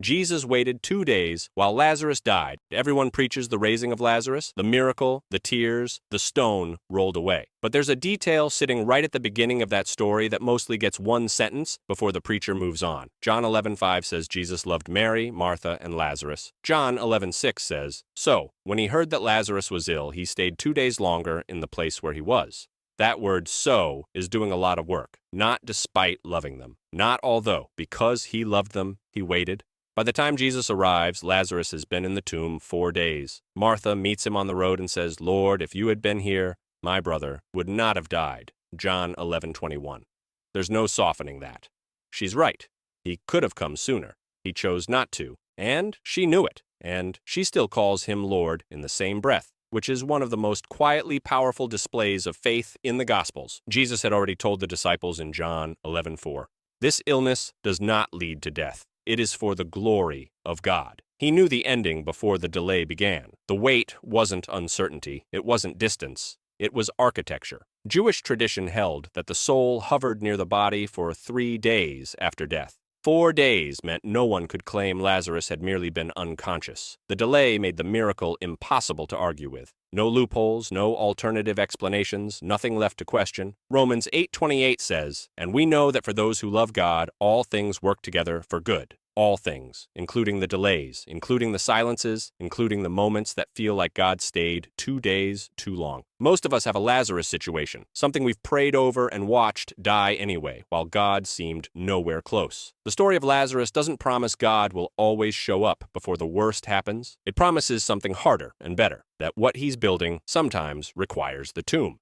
Jesus waited 2 days while Lazarus died. Everyone preaches the raising of Lazarus, the miracle, the tears, the stone rolled away. But there's a detail sitting right at the beginning of that story that mostly gets one sentence before the preacher moves on. John 11:5 says Jesus loved Mary, Martha, and Lazarus. John 11:6 says, "So, when he heard that Lazarus was ill, he stayed 2 days longer in the place where he was." That word "so" is doing a lot of work. Not despite loving them. Not although. Because he loved them, he waited. By the time Jesus arrives, Lazarus has been in the tomb 4 days. Martha meets him on the road and says, "Lord, if you had been here, my brother would not have died." John 11:21. There's no softening that. She's right. He could have come sooner. He chose not to, and she knew it, and she still calls him Lord in the same breath, which is one of the most quietly powerful displays of faith in the Gospels. Jesus had already told the disciples in John 11:4, "This illness does not lead to death. It is for the glory of God." He knew the ending before the delay began. The wait wasn't uncertainty. It wasn't distance. It was architecture. Jewish tradition held that the soul hovered near the body for 3 days after death. 4 days meant no one could claim Lazarus had merely been unconscious. The delay made the miracle impossible to argue with. No loopholes, no alternative explanations, nothing left to question. Romans 8:28 says, "And we know that for those who love God, all things work together for good." All things, including the delays, including the silences, including the moments that feel like God stayed 2 days too long. Most of us have a Lazarus situation, something we've prayed over and watched die anyway, while God seemed nowhere close. The story of Lazarus doesn't promise God will always show up before the worst happens. It promises something harder and better, that what he's building sometimes requires the tomb.